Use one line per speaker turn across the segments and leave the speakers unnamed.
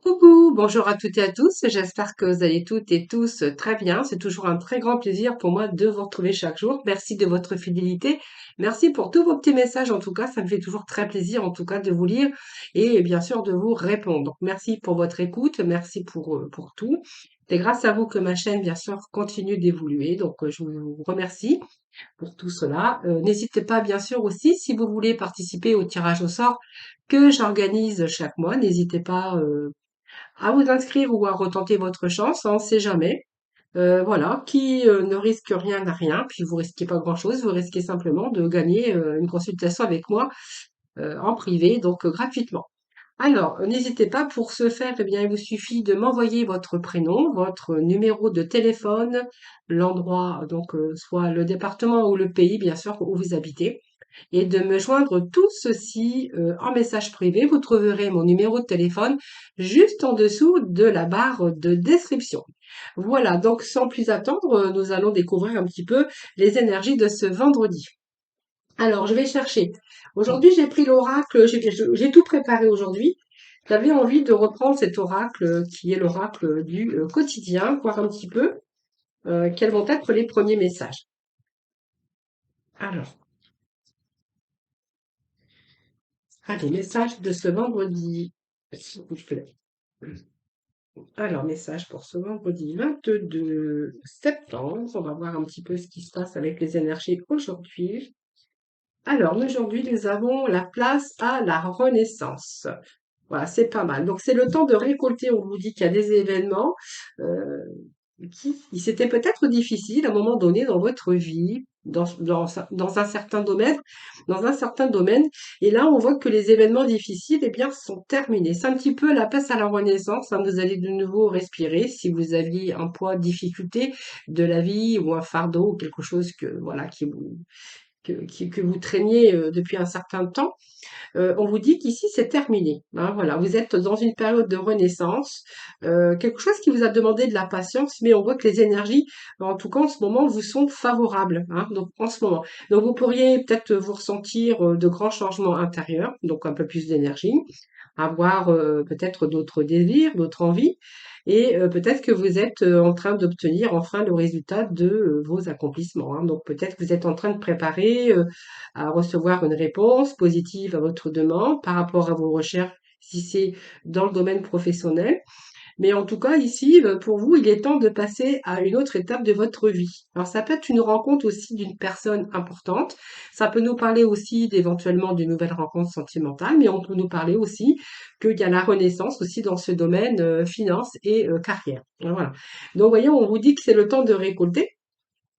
Coucou, bonjour à toutes et à tous. J'espère que vous allez toutes et tous très bien. C'est toujours un très grand plaisir pour moi de vous retrouver chaque jour. Merci de votre fidélité. Merci pour tous vos petits messages. En tout cas, ça me fait toujours très plaisir, en tout cas, de vous lire et bien sûr de vous répondre. Donc, merci pour votre écoute. Merci pour tout. C'est grâce à vous que ma chaîne, bien sûr, continue d'évoluer. Donc, je vous remercie pour tout cela. N'hésitez pas, bien sûr, aussi, si vous voulez participer au tirage au sort que j'organise chaque mois. N'hésitez pas, à vous inscrire ou à retenter votre chance, hein, on ne sait jamais. Voilà, qui ne risque rien n'a rien, puis vous risquez pas grand-chose, vous risquez simplement de gagner une consultation avec moi en privé, donc gratuitement. Alors, n'hésitez pas, pour ce faire, eh bien, il vous suffit de m'envoyer votre prénom, votre numéro de téléphone, l'endroit, donc soit le département ou le pays, bien sûr, où vous habitez, et de me joindre tout ceci en message privé. Vous trouverez mon numéro de téléphone juste en dessous de la barre de description. Voilà, donc sans plus attendre, nous allons découvrir un petit peu les énergies de ce vendredi. Alors, je vais chercher. Aujourd'hui, j'ai pris l'oracle, j'ai tout préparé aujourd'hui. J'avais envie de reprendre cet oracle qui est l'oracle du quotidien, voir un petit peu quels vont être les premiers messages. Alors, allez, message de ce vendredi, s'il vous plaît. Alors, message pour ce vendredi 22 septembre. On va voir un petit peu ce qui se passe avec les énergies aujourd'hui. Alors, aujourd'hui, nous avons la place à la renaissance. Voilà, c'est pas mal. Donc, c'est le temps de récolter. On vous dit qu'il y a des événements euh, qui c'était peut-être difficile à un moment donné dans votre vie, dans un certain domaine, dans un certain domaine. Et là, on voit que les événements difficiles, eh bien, sont terminés. C'est un petit peu la place à la renaissance, hein. Vous allez de nouveau respirer si vous aviez un poids, difficulté de la vie ou un fardeau ou quelque chose que, voilà, que vous traîniez depuis un certain temps. On vous dit qu'ici c'est terminé, hein, voilà, vous êtes dans une période de renaissance, quelque chose qui vous a demandé de la patience, mais on voit que les énergies, en tout cas en ce moment, vous sont favorables, hein, donc en ce moment. Donc vous pourriez peut-être vous ressentir de grands changements intérieurs, donc un peu plus d'énergie, avoir peut-être d'autres désirs, d'autres envies, et peut-être que vous êtes en train d'obtenir enfin le résultat de vos accomplissements, hein. Donc peut-être que vous êtes en train de préparer à recevoir une réponse positive à votre demande par rapport à vos recherches, si c'est dans le domaine professionnel. Mais en tout cas, ici, pour vous, il est temps de passer à une autre étape de votre vie. Alors, ça peut être une rencontre aussi d'une personne importante. Ça peut nous parler aussi d'éventuellement d'une nouvelle rencontre sentimentale, mais on peut nous parler aussi qu'il y a la renaissance aussi dans ce domaine finance et carrière. Voilà. Donc, voyez, on vous dit que c'est le temps de récolter.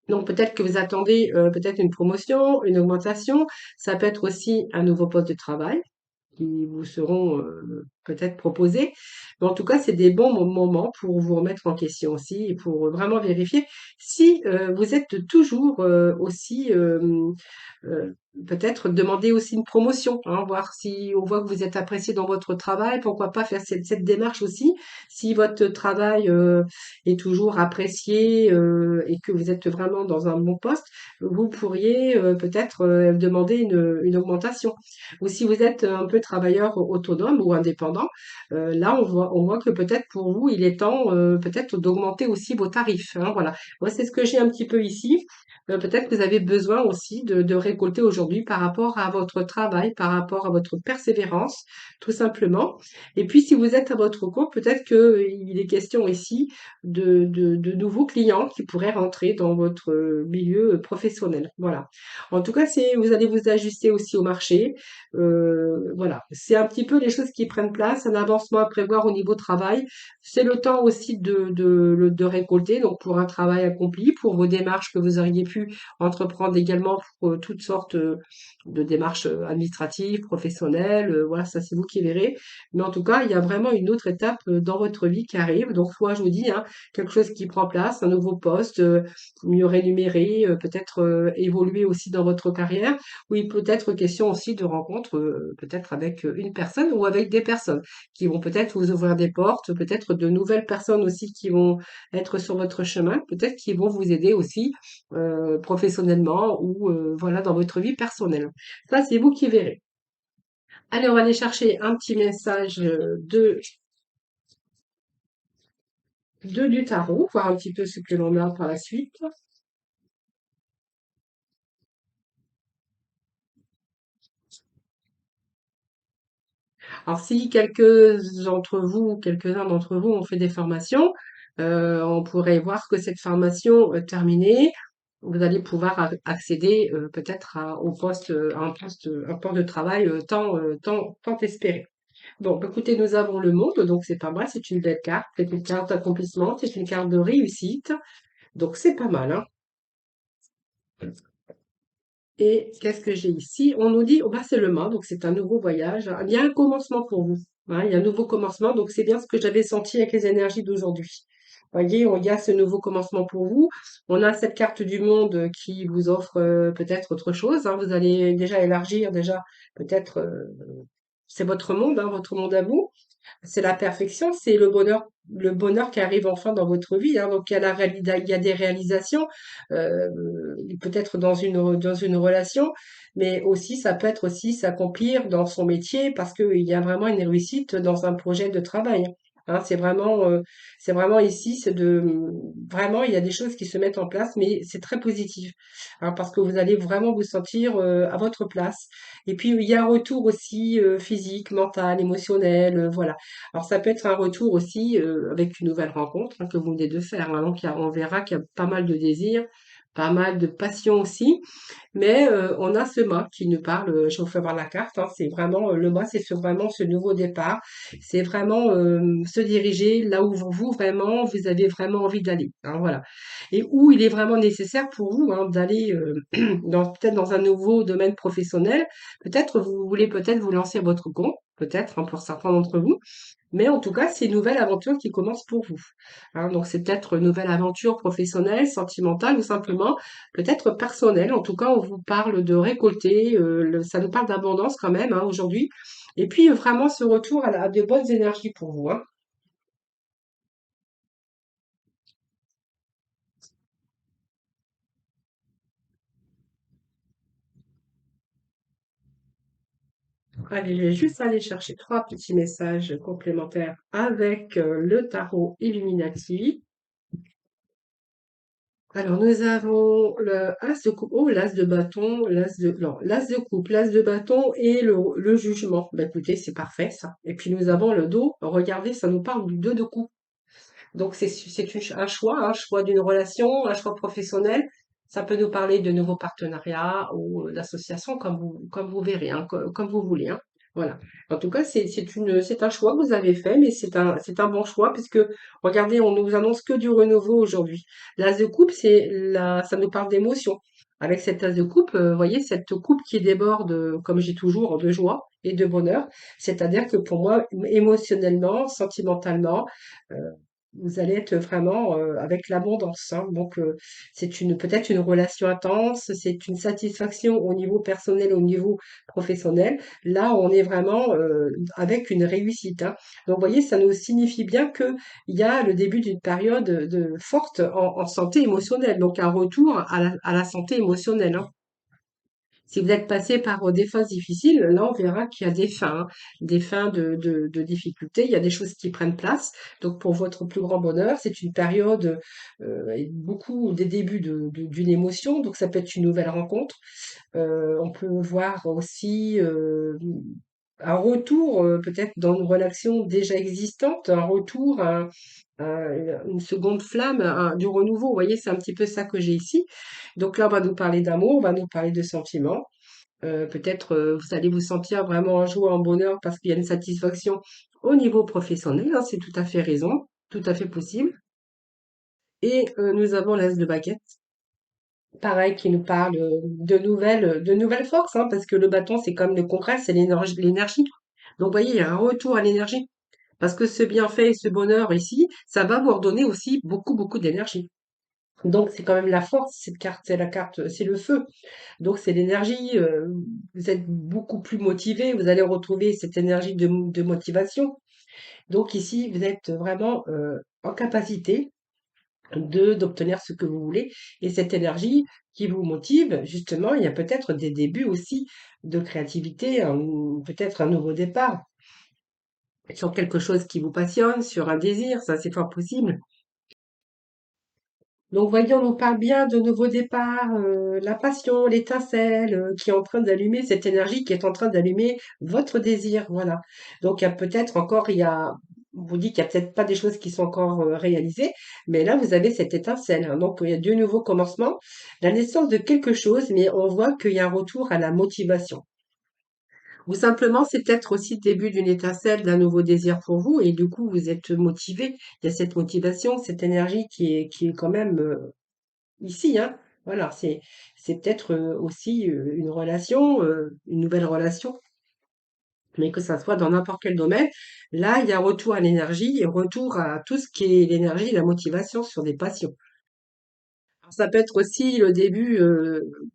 Donc peut-être que vous attendez peut-être une promotion, une augmentation. Ça peut être aussi un nouveau poste de travail qui vous seront peut-être proposés. Mais en tout cas, c'est des bons moments pour vous remettre en question aussi et pour vraiment vérifier si vous êtes toujours aussi peut-être demander aussi une promotion, hein, voir si on voit que vous êtes apprécié dans votre travail, pourquoi pas faire cette démarche aussi. Si votre travail est toujours apprécié et que vous êtes vraiment dans un bon poste, vous pourriez peut-être demander une augmentation. Ou si vous êtes un peu travailleur autonome ou indépendant, là on voit que peut-être pour vous il est temps peut-être d'augmenter aussi vos tarifs, hein, voilà. Moi c'est ce que j'ai un petit peu ici. Peut-être que vous avez besoin aussi de récolter aujourd'hui par rapport à votre travail, par rapport à votre persévérance, tout simplement. Et puis, si vous êtes à votre compte, peut-être qu'il est question ici de nouveaux clients qui pourraient rentrer dans votre milieu professionnel. Voilà. En tout cas, vous allez vous ajuster aussi au marché. Voilà. C'est un petit peu les choses qui prennent place, un avancement à prévoir au niveau travail. C'est le temps aussi de récolter, donc pour un travail accompli, pour vos démarches que vous auriez pu entreprendre également pour toutes sortes de démarches administratives, professionnelles. Voilà, ça c'est vous qui verrez. Mais en tout cas, il y a vraiment une autre étape dans votre vie qui arrive. Donc, soit je vous dis, hein, quelque chose qui prend place, un nouveau poste, mieux rémunéré, peut-être évoluer aussi dans votre carrière. Oui, peut-être question aussi de rencontre, peut-être avec une personne ou avec des personnes qui vont peut-être vous ouvrir des portes, peut-être de nouvelles personnes aussi qui vont être sur votre chemin, peut-être qui vont vous aider aussi professionnellement ou voilà dans votre vie personnelle. Ça, c'est vous qui verrez. Allez, on va aller chercher un petit message de Deux du tarot, voir un petit peu ce que l'on a par la suite. Alors, si quelques d'entre vous, quelques-uns d'entre vous ont fait des formations, on pourrait voir que cette formation terminée, vous allez pouvoir accéder peut-être au poste, à un poste de travail tant espéré. Bon, bah, écoutez, nous avons le monde, donc c'est pas mal, c'est une belle carte, c'est une carte d'accomplissement, c'est une carte de réussite, donc c'est pas mal, hein. Et qu'est-ce que j'ai ici? On nous dit, oh bah c'est le mât, donc c'est un nouveau voyage, hein. Il y a un commencement pour vous, hein, il y a un nouveau commencement, donc c'est bien ce que j'avais senti avec les énergies d'aujourd'hui. Voyez, il y a ce nouveau commencement pour vous. On a cette carte du monde qui vous offre peut-être autre chose, hein. Vous allez déjà élargir, déjà peut-être, c'est votre monde à vous. C'est la perfection, c'est le bonheur qui arrive enfin dans votre vie, hein. Donc il y a des réalisations, euh, peut-être dans une relation, mais aussi ça peut être aussi s'accomplir dans son métier parce qu'il y a vraiment une réussite dans un projet de travail. Hein, c'est vraiment ici, vraiment il y a des choses qui se mettent en place, mais c'est très positif, hein, parce que vous allez vraiment vous sentir à votre place. Et puis il y a un retour aussi physique, mental, émotionnel, voilà. Alors ça peut être un retour aussi avec une nouvelle rencontre hein, que vous venez de faire, hein. Donc on verra qu'il y a pas mal de désirs, pas mal de passion aussi. Mais on a ce mât qui nous parle, je vous fais voir la carte, hein, c'est vraiment, le mât, vraiment ce nouveau départ. C'est vraiment se diriger là où vraiment, vous avez vraiment envie d'aller, hein, voilà. Et où il est vraiment nécessaire pour vous hein, d'aller peut-être dans un nouveau domaine professionnel. Peut-être vous voulez peut-être vous lancer à votre compte, peut-être hein, pour certains d'entre vous. Mais en tout cas, c'est une nouvelle aventure qui commence pour vous. Hein, donc c'est peut-être une nouvelle aventure professionnelle, sentimentale ou simplement peut-être personnelle. En tout cas, on vous parle de récolter, ça nous parle d'abondance quand même hein, aujourd'hui. Et puis vraiment ce retour à de bonnes énergies pour vous, hein. Allez, je vais juste aller chercher trois petits messages complémentaires avec le tarot Illuminati. Alors, nous avons le As de coupe, oh, l'As de bâton, non, l'As de coupe, l'As de bâton et le jugement. Bah, écoutez, c'est parfait, ça. Et puis, nous avons le dos. Regardez, ça nous parle du 2 de coupe. Donc, un choix d'une relation, un choix professionnel. Ça peut nous parler de nouveaux partenariats ou d'associations, comme vous verrez, hein, comme vous voulez, hein. Voilà. En tout cas, c'est un choix que vous avez fait, mais c'est un bon choix puisque, regardez, on nous annonce que du renouveau aujourd'hui. L'as de coupe, ça nous parle d'émotion. Avec cette as de coupe, vous voyez, cette coupe qui déborde, comme j'ai toujours, de joie et de bonheur. C'est-à-dire que pour moi, émotionnellement, sentimentalement, euh, vous allez être vraiment avec l'abondance, hein. Donc, c'est peut-être une relation intense, c'est une satisfaction au niveau personnel, au niveau professionnel. Là, on est vraiment avec une réussite, hein. Donc, vous voyez, ça nous signifie bien que il y a le début d'une période forte en santé émotionnelle, donc un retour à la santé émotionnelle, hein. Si vous êtes passé par des phases difficiles, là, on verra qu'il y a des fins, hein, des fins de difficultés. Il y a des choses qui prennent place. Donc, pour votre plus grand bonheur, c'est une période, et beaucoup des débuts d'une émotion. Donc, ça peut être une nouvelle rencontre. On peut voir aussi un retour, peut-être dans une relation déjà existante, un retour une seconde flamme, du renouveau. Vous voyez, c'est un petit peu ça que j'ai ici. Donc là, on va nous parler d'amour, on va nous parler de sentiments. Peut-être vous allez vous sentir vraiment en joie, en bonheur parce qu'il y a une satisfaction au niveau professionnel, hein, c'est tout à fait raison, tout à fait possible. Et nous avons l'as de baguette, pareil, qui nous parle de nouvelles forces, hein, parce que le bâton, c'est comme le concret, c'est l'énergie. Donc, vous voyez, il y a un retour à l'énergie. Parce que ce bienfait et ce bonheur ici, ça va vous redonner aussi beaucoup, beaucoup d'énergie. Donc, c'est quand même la force, cette carte, c'est la carte, c'est le feu. Donc, c'est l'énergie, vous êtes beaucoup plus motivé, vous allez retrouver cette énergie de motivation. Donc, ici, vous êtes vraiment en capacité d'obtenir ce que vous voulez. Et cette énergie qui vous motive, justement, il y a peut-être des débuts aussi de créativité, peut-être un nouveau départ sur quelque chose qui vous passionne, sur un désir, ça c'est fort possible. Donc, voyons, on nous parle bien de nouveaux départs, la passion, l'étincelle qui est en train d'allumer, cette énergie qui est en train d'allumer votre désir. Voilà. Donc, il y a peut-être encore, on vous dit qu'il y a peut-être pas des choses qui sont encore réalisées, mais là, vous avez cette étincelle, hein. Donc, il y a deux nouveaux commencements, la naissance de quelque chose, mais on voit qu'il y a un retour à la motivation. Ou simplement, c'est peut-être aussi le début d'une étincelle, d'un nouveau désir pour vous, et du coup, vous êtes motivé. Il y a cette motivation, cette énergie qui est quand même ici, hein. Voilà, c'est peut-être aussi une relation, une nouvelle relation, mais que ça soit dans n'importe quel domaine. Là, il y a retour à l'énergie et retour à tout ce qui est l'énergie et la motivation sur des passions. Alors, ça peut être aussi le début,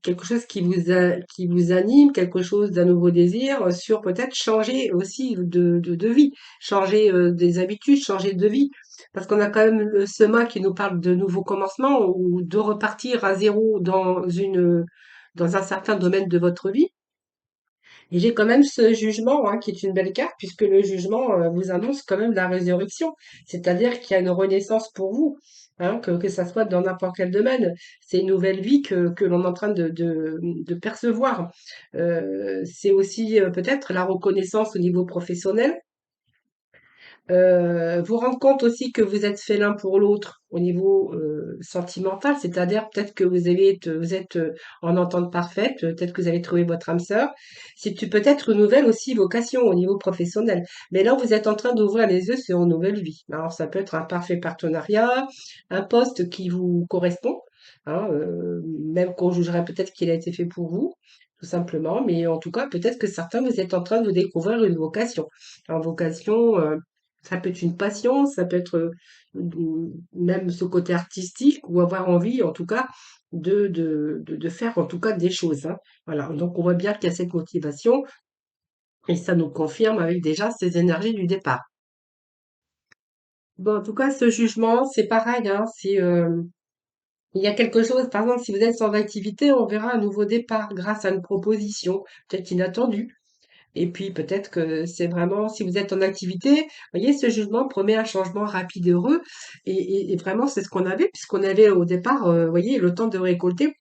quelque chose qui vous anime, quelque chose d'un nouveau désir sur peut-être changer aussi de vie, changer des habitudes, changer de vie. Parce qu'on a quand même ce mât qui nous parle de nouveaux commencements ou de repartir à zéro dans un certain domaine de votre vie. Et j'ai quand même ce jugement, hein, qui est une belle carte, puisque le jugement vous annonce quand même la résurrection. C'est-à-dire qu'il y a une renaissance pour vous, hein, que ça soit dans n'importe quel domaine. C'est une nouvelle vie que l'on est en train de percevoir. C'est aussi peut-être la reconnaissance au niveau professionnel. Vous rendre compte aussi que vous êtes fait l'un pour l'autre au niveau sentimental, c'est-à-dire peut-être que vous êtes en entente parfaite, peut-être que vous avez trouvé votre âme sœur. Peut-être une nouvelle aussi vocation au niveau professionnel. Mais là, vous êtes en train d'ouvrir les yeux sur une nouvelle vie. Alors, ça peut être un parfait partenariat, un poste qui vous correspond, hein, même qu'on jugerait peut-être qu'il a été fait pour vous, tout simplement. Mais en tout cas, peut-être que certains, vous êtes en train de découvrir une vocation. En vocation, ça peut être une passion, ça peut être même ce côté artistique ou avoir envie, en tout cas, de faire en tout cas des choses, hein. Voilà. Donc, on voit bien qu'il y a cette motivation et ça nous confirme avec déjà ces énergies du départ. Bon, en tout cas, ce jugement, c'est pareil, hein. Il y a quelque chose, par exemple, si vous êtes sans activité, on verra un nouveau départ grâce à une proposition, peut-être inattendue. Et puis peut-être que c'est vraiment, si vous êtes en activité, vous voyez, ce jugement promet un changement rapide et heureux. Et vraiment, c'est ce qu'on avait, puisqu'on avait au départ, vous voyez, le temps de récolter.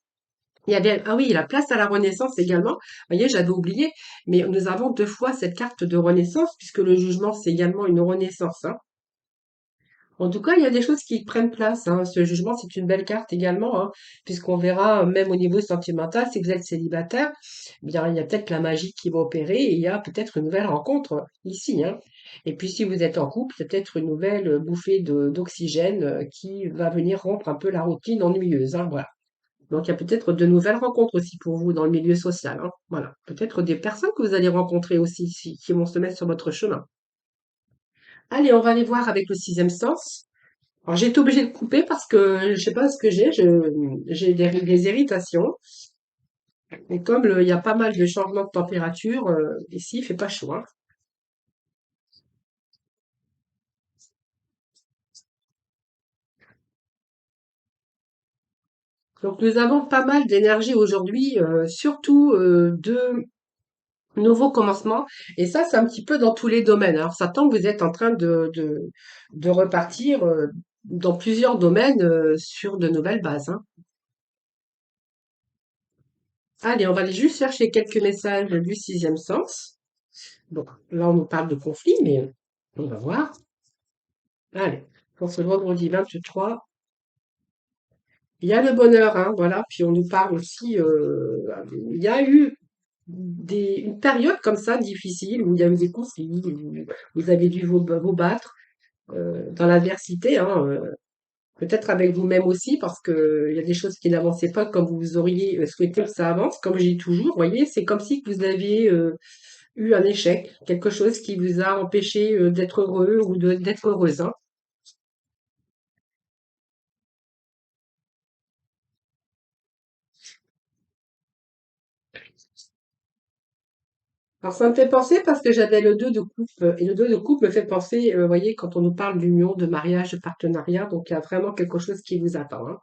Il y avait, ah oui, la place à la renaissance également. Vous voyez, j'avais oublié. Mais nous avons deux fois cette carte de renaissance, puisque le jugement, c'est également une renaissance, hein. En tout cas, il y a des choses qui prennent place, hein. Ce jugement, c'est une belle carte également, hein, puisqu'on verra, même au niveau sentimental, si vous êtes célibataire, eh bien, il y a peut-être la magie qui va opérer et il y a peut-être une nouvelle rencontre ici, hein. Et puis, si vous êtes en couple, c'est peut-être une nouvelle bouffée d'oxygène qui va venir rompre un peu la routine ennuyeuse, hein, voilà. Donc, il y a peut-être de nouvelles rencontres aussi pour vous dans le milieu social, hein. Voilà. Peut-être des personnes que vous allez rencontrer aussi, qui vont se mettre sur votre chemin. Allez, on va aller voir avec le sixième sens. Alors, j'ai été obligée de couper parce que je sais pas ce que j'ai des irritations. Et comme il y a pas mal de changements de température, ici, il fait pas chaud, hein. Donc, nous avons pas mal d'énergie aujourd'hui, surtout de nouveaux commencements. Et ça, c'est un petit peu dans tous les domaines. Alors, ça tombe, vous êtes en train de repartir dans plusieurs domaines sur de nouvelles bases, hein. Allez, on va aller juste chercher quelques messages du sixième sens. Bon, là, on nous parle de conflit, mais on va voir. Allez, pour ce vendredi 23, il y a le bonheur, hein, voilà. Puis on nous parle aussi, il y a eu une période comme ça difficile où il y a eu des conflits, où vous avez dû vous battre dans l'adversité, hein, peut-être avec vous-même aussi, parce que il y a des choses qui n'avançaient pas comme vous auriez souhaité que ça avance. Comme je dis toujours, vous voyez, c'est comme si vous aviez eu un échec, quelque chose qui vous a empêché d'être heureux ou d'être heureuse, hein. Alors ça me fait penser parce que j'avais le 2 de coupe et le 2 de coupe me fait penser, vous voyez, quand on nous parle d'union, de mariage, de partenariat, donc il y a vraiment quelque chose qui vous attend, hein.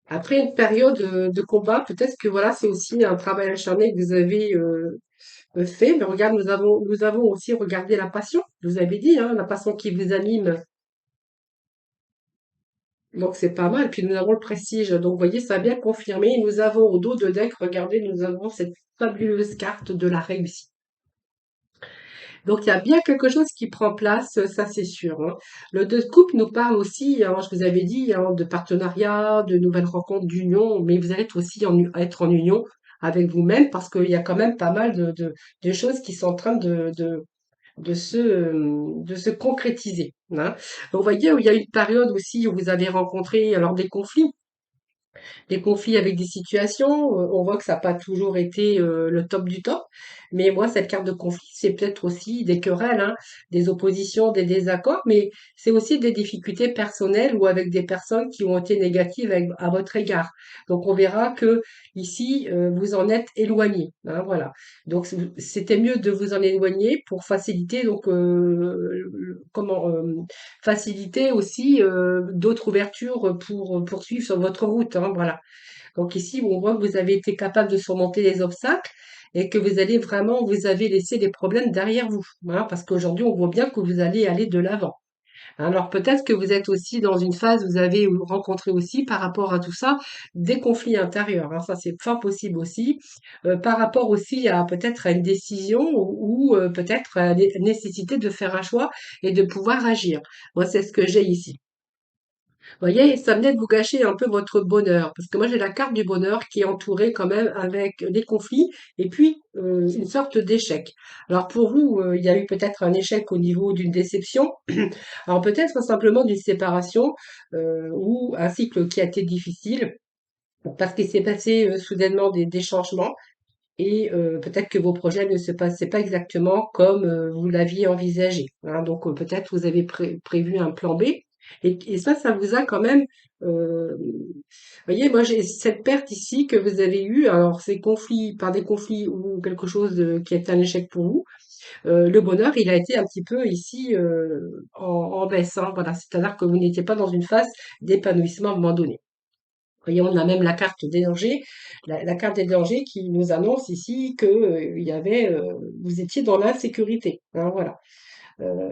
Après une période de combat, peut-être que voilà, c'est aussi un travail acharné que vous avez fait. Mais regarde, nous avons aussi regardé la passion. Je vous avais dit, hein, la passion qui vous anime. Donc c'est pas mal. Puis nous avons le prestige. Donc vous voyez, ça a bien confirmé. Nous avons au dos de deck, regardez, nous avons cette fabuleuse carte de la réussite. Donc il y a bien quelque chose qui prend place, ça c'est sûr, hein. Le 2 de coupe nous parle aussi, hein, je vous avais dit, hein, de partenariat, de nouvelles rencontres, d'union, mais vous allez être aussi être en union avec vous-même parce qu'il y a quand même pas mal de choses qui sont en train de se concrétiser, hein. Vous voyez, il y a une période aussi où vous avez rencontré alors des conflits avec des situations. On voit que ça n'a pas toujours été le top du top. Mais moi, cette carte de conflit, c'est peut-être aussi des querelles, hein, des oppositions, des désaccords, mais c'est aussi des difficultés personnelles ou avec des personnes qui ont été négatives à votre égard. Donc, on verra que ici, vous en êtes éloigné, hein, voilà. Donc, c'était mieux de vous en éloigner pour faciliter, donc, faciliter aussi d'autres ouvertures pour poursuivre sur votre route, hein, voilà. Donc ici, on voit que vous avez été capable de surmonter les obstacles et que vous avez laissé les problèmes derrière vous, hein, parce qu'aujourd'hui, on voit bien que vous allez aller de l'avant. Alors peut-être que vous êtes aussi dans une phase, vous avez rencontré aussi par rapport à tout ça des conflits intérieurs, hein, ça c'est fort possible aussi, par rapport aussi à peut-être à une décision ou peut-être à la nécessité de faire un choix et de pouvoir agir. Moi, c'est ce que j'ai ici. Vous voyez, ça venait de vous gâcher un peu votre bonheur, parce que moi j'ai la carte du bonheur qui est entourée quand même avec des conflits et puis une sorte d'échec. Alors pour vous, il y a eu peut-être un échec au niveau d'une déception, alors peut-être simplement d'une séparation ou un cycle qui a été difficile, parce qu'il s'est passé soudainement des changements et peut-être que vos projets ne se passaient pas exactement comme vous l'aviez envisagé, hein. Donc peut-être vous avez prévu un plan B. Et ça vous a quand même... voyez, moi j'ai cette perte ici que vous avez eue. Alors ces conflits, par des conflits ou quelque chose qui est un échec pour vous, le bonheur, il a été un petit peu ici en baisse, hein, voilà. C'est-à-dire que vous n'étiez pas dans une phase d'épanouissement à un moment donné. Voyez, on a même la carte des dangers, la carte des dangers qui nous annonce ici que vous étiez dans l'insécurité, hein, voilà.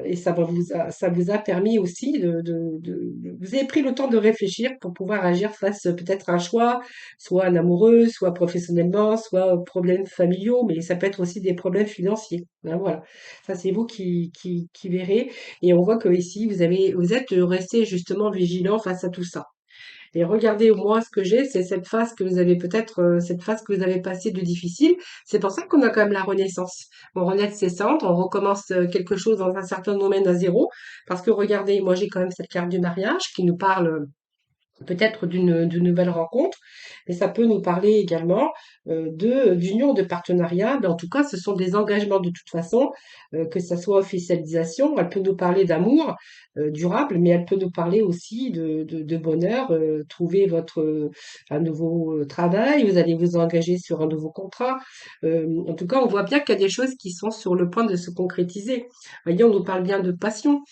Et ça vous a permis aussi vous avez pris le temps de réfléchir pour pouvoir agir face peut-être à un choix, soit un amoureux, soit professionnellement, soit problèmes familiaux, mais ça peut être aussi des problèmes financiers, hein, voilà. Ça, c'est vous qui verrez. Et on voit que ici, vous êtes resté justement vigilant face à tout ça. Et regardez, moi, ce que j'ai, c'est cette phase que vous avez peut-être, cette phase que vous avez passée de difficile. C'est pour ça qu'on a quand même la renaissance. On renaît de ses cendres, on recommence quelque chose dans un certain domaine à zéro. Parce que regardez, moi, j'ai quand même cette carte du mariage qui nous parle peut-être d'une nouvelle rencontre, mais ça peut nous parler également d'union, de partenariat, mais en tout cas, ce sont des engagements de toute façon, que ça soit officialisation, elle peut nous parler d'amour durable, mais elle peut nous parler aussi de bonheur, trouver un nouveau travail, vous allez vous engager sur un nouveau contrat. En tout cas, on voit bien qu'il y a des choses qui sont sur le point de se concrétiser. Voyez, on nous parle bien de passion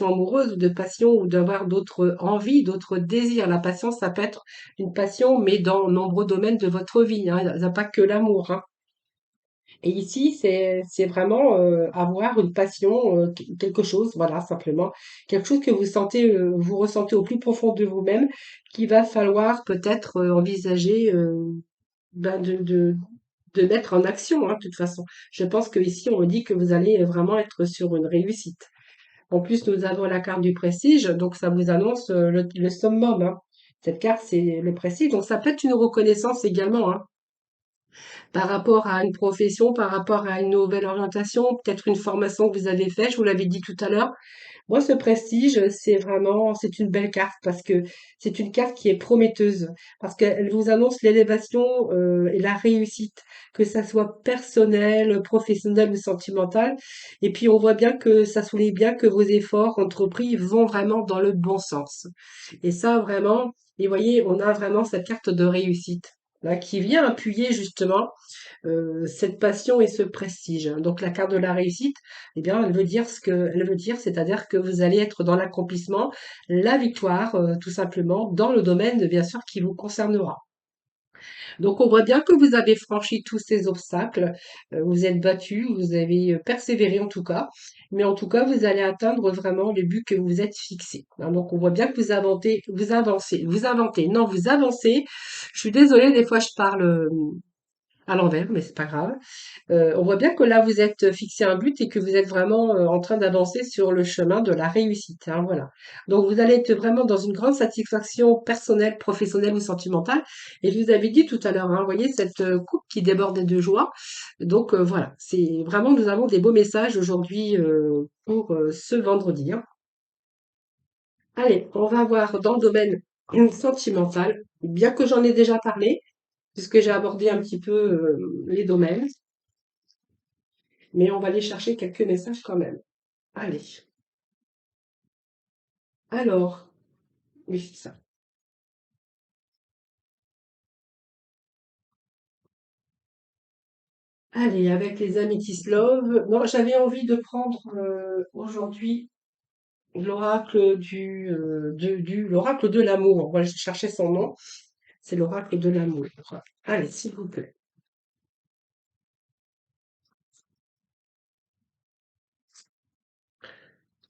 amoureuse ou de passion ou d'avoir d'autres envies, d'autres désirs. La passion, ça peut être une passion, mais dans nombreux domaines de votre vie, hein. Il n'y a pas que l'amour, hein. Et ici, c'est vraiment avoir une passion, quelque chose, voilà, simplement, quelque chose que vous sentez, vous ressentez au plus profond de vous-même, qu'il va falloir peut-être envisager ben, de mettre en action, hein, de toute façon. Je pense que ici, on me dit que vous allez vraiment être sur une réussite. En plus, nous avons la carte du prestige, donc ça vous annonce le summum, hein. Cette carte, c'est le prestige, donc ça peut être une reconnaissance également, hein, par rapport à une profession, par rapport à une nouvelle orientation, peut-être une formation que vous avez faite, je vous l'avais dit tout à l'heure. Moi, ce prestige, c'est une belle carte parce que c'est une carte qui est prometteuse, parce qu'elle vous annonce l'élévation et la réussite, que ça soit personnel, professionnel ou sentimental. Et puis, on voit bien que ça souligne bien que vos efforts entrepris vont vraiment dans le bon sens. Et ça, vraiment, et voyez, on a vraiment cette carte de réussite. Là, qui vient appuyer justement cette passion et ce prestige. Donc la carte de la réussite, eh bien, elle veut dire ce que elle veut dire, c'est-à-dire que vous allez être dans l'accomplissement, la victoire, tout simplement, dans le domaine, bien sûr, qui vous concernera. Donc on voit bien que vous avez franchi tous ces obstacles, vous êtes battu, vous avez persévéré en tout cas, mais en tout cas vous allez atteindre vraiment le but que vous êtes fixé, hein. Donc on voit bien que non, vous avancez. Je suis désolée, des fois je parle à l'envers, mais c'est pas grave. On voit bien que là, vous êtes fixé un but et que vous êtes vraiment en train d'avancer sur le chemin de la réussite, hein, voilà. Donc, vous allez être vraiment dans une grande satisfaction personnelle, professionnelle ou sentimentale. Et je vous avais dit tout à l'heure, hein, vous voyez cette coupe qui débordait de joie. Donc, voilà, c'est vraiment, nous avons des beaux messages aujourd'hui pour ce vendredi, hein. Allez, on va voir dans le domaine sentimental, bien que j'en ai déjà parlé, puisque j'ai abordé un petit peu les domaines. Mais on va aller chercher quelques messages quand même. Allez. Alors, oui, c'est ça. Allez, avec les Amethyst Love. Non, j'avais envie de prendre aujourd'hui l'oracle l'oracle de l'amour. Voilà, je cherchais son nom. C'est l'oracle de l'amour. Allez, s'il vous plaît.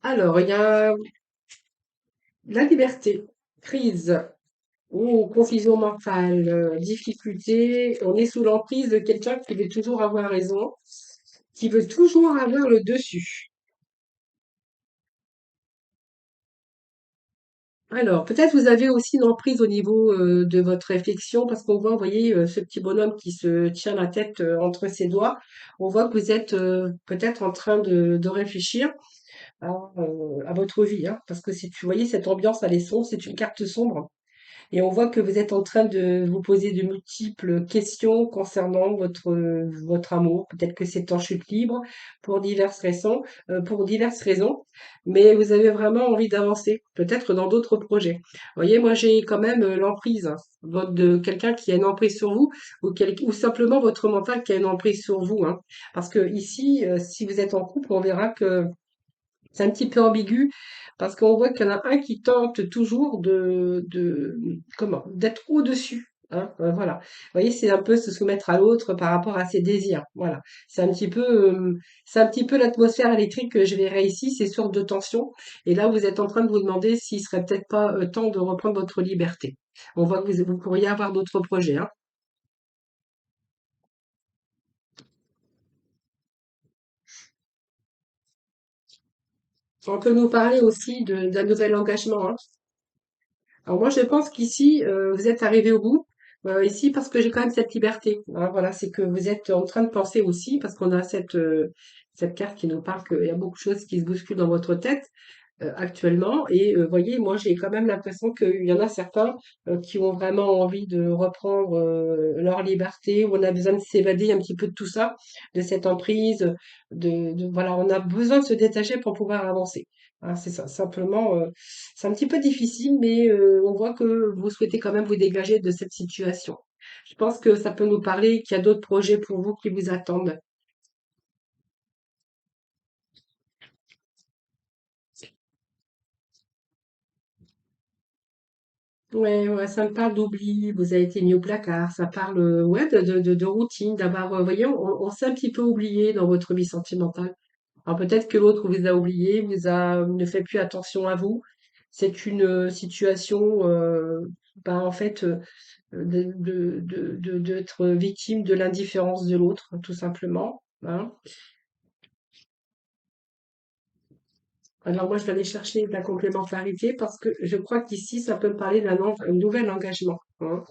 Alors, il y a la liberté, crise ou confusion mentale, difficulté. On est sous l'emprise de quelqu'un qui veut toujours avoir raison, qui veut toujours avoir le dessus. Alors, peut-être vous avez aussi une emprise au niveau de votre réflexion, parce qu'on voit, vous voyez, ce petit bonhomme qui se tient la tête entre ses doigts. On voit que vous êtes peut-être en train de réfléchir à votre vie, hein, parce que si tu voyez cette ambiance, elle est sombre, c'est une carte sombre. Et on voit que vous êtes en train de vous poser de multiples questions concernant votre amour. Peut-être que c'est en chute libre pour diverses raisons, mais vous avez vraiment envie d'avancer, peut-être dans d'autres projets. Vous voyez, moi j'ai quand même l'emprise, hein, de quelqu'un qui a une emprise sur vous ou simplement votre mental qui a une emprise sur vous, hein. Parce que ici, si vous êtes en couple, on verra que c'est un petit peu ambigu parce qu'on voit qu'il y en a un qui tente toujours d'être au-dessus, hein, voilà. Vous voyez, c'est un peu se soumettre à l'autre par rapport à ses désirs. Voilà. C'est un petit peu l'atmosphère électrique que je verrai ici, ces sortes de tensions. Et là, vous êtes en train de vous demander s'il serait peut-être pas temps de reprendre votre liberté. On voit que vous pourriez avoir d'autres projets, hein. On peut nous parler aussi d'un nouvel engagement, hein. Alors moi, je pense qu'ici, vous êtes arrivé au bout. Ici, parce que j'ai quand même cette liberté, hein, voilà, c'est que vous êtes en train de penser aussi, parce qu'on a cette carte qui nous parle qu'il y a beaucoup de choses qui se bousculent dans votre tête actuellement. Et voyez, moi, j'ai quand même l'impression qu'il y en a certains qui ont vraiment envie de reprendre leur liberté, où on a besoin de s'évader un petit peu de tout ça, de cette emprise, voilà, on a besoin de se détacher pour pouvoir avancer, hein, c'est ça, simplement. C'est un petit peu difficile, mais on voit que vous souhaitez quand même vous dégager de cette situation. Je pense que ça peut nous parler qu'il y a d'autres projets pour vous qui vous attendent. Ouais, ouais, ça me parle d'oubli, vous avez été mis au placard, ça parle ouais, de routine, d'avoir, vous voyez, on s'est un petit peu oublié dans votre vie sentimentale. Alors peut-être que l'autre vous a oublié, ne fait plus attention à vous. C'est une situation, bah, en fait, d'être victime de l'indifférence de l'autre, tout simplement, hein. Alors moi, je vais aller chercher de la complémentarité parce que je crois qu'ici, ça peut me parler un nouvel engagement, hein.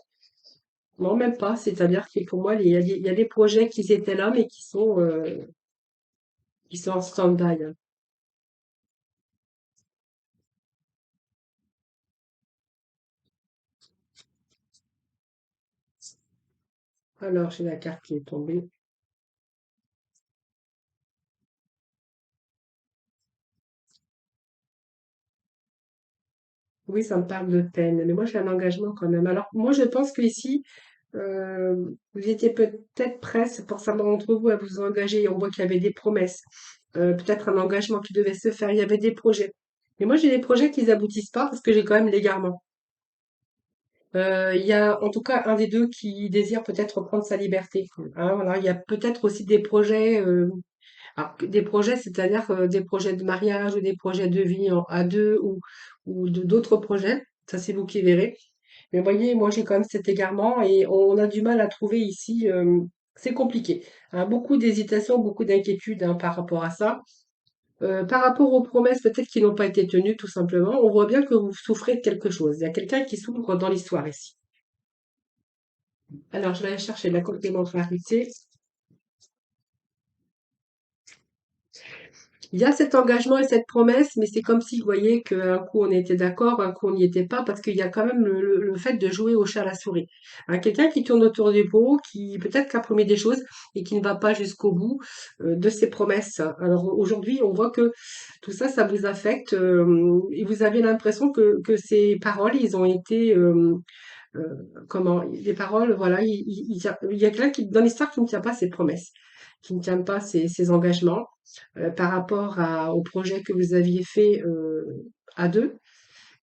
Non, même pas. C'est-à-dire que pour moi, il y a des projets qui étaient là, mais qui sont en stand-by, hein. Alors, j'ai la carte qui est tombée. Oui, ça me parle de peine, mais moi, j'ai un engagement quand même. Alors, moi, je pense qu'ici, vous étiez peut-être prêts, pour certains d'entre vous, à vous engager. On voit qu'il y avait des promesses, peut-être un engagement qui devait se faire. Il y avait des projets. Mais moi, j'ai des projets qui n'aboutissent pas parce que j'ai quand même l'égarement. Il y a en tout cas un des 2 qui désire peut-être prendre sa liberté, hein, voilà. Il y a peut-être aussi des projets, alors que des projets, c'est-à-dire, des projets de mariage ou des projets de vie à 2 ou d'autres projets. Ça, c'est vous qui verrez. Mais voyez, moi, j'ai quand même cet égarement et on a du mal à trouver ici, c'est compliqué, hein. Beaucoup d'hésitation, beaucoup d'inquiétude, hein, par rapport à ça. Par rapport aux promesses peut-être qui n'ont pas été tenues, tout simplement, on voit bien que vous souffrez de quelque chose. Il y a quelqu'un qui souffre dans l'histoire ici. Alors, je vais aller chercher la complémentarité. Il y a cet engagement et cette promesse, mais c'est comme si, vous voyez, qu'un coup on était d'accord, un coup on n'y était pas, parce qu'il y a quand même le fait de jouer au chat à la souris. Hein, quelqu'un qui tourne autour du pot, qui peut-être qu'a promis des choses et qui ne va pas jusqu'au bout de ses promesses. Alors aujourd'hui, on voit que tout ça, ça vous affecte et vous avez l'impression que ces paroles, ils ont été comment les paroles, voilà, il y a quelqu'un qui, dans l'histoire qui ne tient pas ses promesses, qui ne tient pas ses engagements par rapport au projet que vous aviez fait à deux.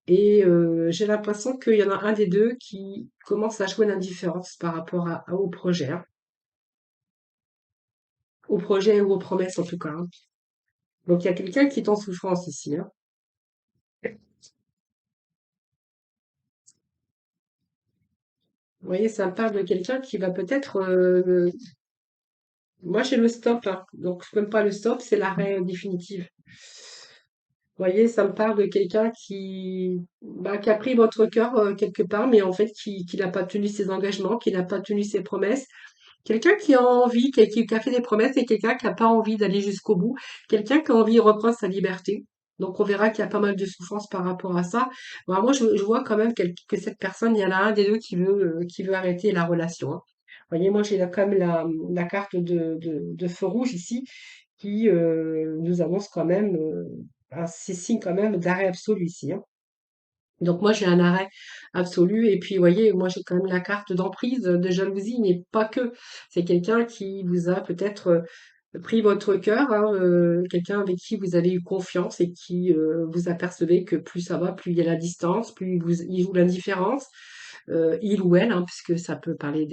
Et j'ai l'impression qu'il y en a un des deux qui commence à jouer l'indifférence par rapport au projet, hein. Au projet ou aux promesses en tout cas, hein. Donc il y a quelqu'un qui est en souffrance ici, hein. Vous voyez, ça me parle de quelqu'un qui va peut-être moi, j'ai le stop, hein. Donc, c'est même pas le stop, c'est l'arrêt définitif. Vous voyez, ça me parle de quelqu'un qui a pris votre cœur quelque part, mais en fait, qui n'a pas tenu ses engagements, qui n'a pas tenu ses promesses. Quelqu'un qui a envie, qui a fait des promesses, et quelqu'un qui n'a pas envie d'aller jusqu'au bout. Quelqu'un qui a envie de reprendre sa liberté. Donc, on verra qu'il y a pas mal de souffrance par rapport à ça. Moi, je vois quand même que cette personne, il y en a un des deux qui veut arrêter la relation, hein. Vous voyez, moi, j'ai quand même la carte de feu rouge ici qui nous annonce quand même ces signes quand même d'arrêt absolu ici, hein. Donc moi j'ai un arrêt absolu et puis vous voyez moi j'ai quand même la carte d'emprise, de jalousie, mais pas que. C'est quelqu'un qui vous a peut-être pris votre cœur, hein, quelqu'un avec qui vous avez eu confiance et qui vous apercevez que plus ça va, plus il y a la distance, plus il joue l'indifférence, il ou elle, hein, puisque ça peut parler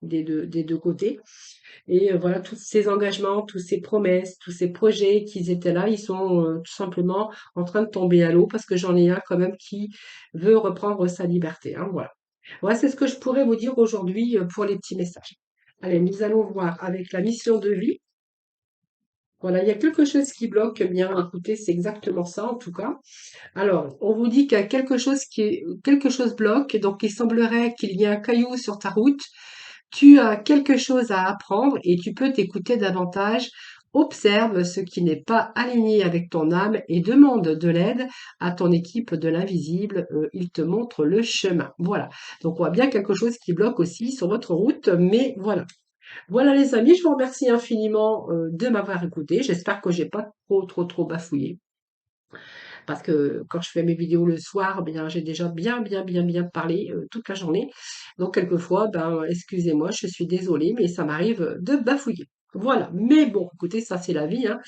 des deux côtés. Et voilà, tous ces engagements, tous ces promesses, tous ces projets qui étaient là, ils sont tout simplement en train de tomber à l'eau parce que j'en ai un quand même qui veut reprendre sa liberté, hein, voilà. Voilà, c'est ce que je pourrais vous dire aujourd'hui pour les petits messages. Allez, nous allons voir avec la mission de vie. Voilà, il y a quelque chose qui bloque. Eh bien, écoutez, c'est exactement ça en tout cas. Alors, on vous dit qu'il y a quelque chose bloque, donc il semblerait qu'il y ait un caillou sur ta route. Tu as quelque chose à apprendre et tu peux t'écouter davantage. Observe ce qui n'est pas aligné avec ton âme et demande de l'aide à ton équipe de l'invisible. Il te montre le chemin. Voilà. Donc, on voit bien quelque chose qui bloque aussi sur votre route, mais voilà. Voilà les amis, je vous remercie infiniment de m'avoir écouté. J'espère que j'ai pas trop bafouillé. Parce que quand je fais mes vidéos le soir, bien, j'ai déjà bien parlé toute la journée. Donc, quelquefois, ben, excusez-moi, je suis désolée, mais ça m'arrive de bafouiller. Voilà. Mais bon, écoutez, ça, c'est la vie, hein.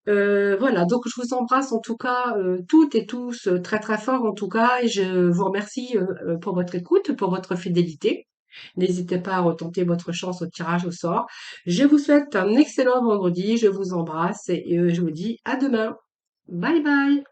Voilà. Donc, je vous embrasse en tout cas, toutes et tous, très fort en tout cas. Et je vous remercie pour votre écoute, pour votre fidélité. N'hésitez pas à retenter votre chance au tirage au sort. Je vous souhaite un excellent vendredi. Je vous embrasse et je vous dis à demain. Bye bye.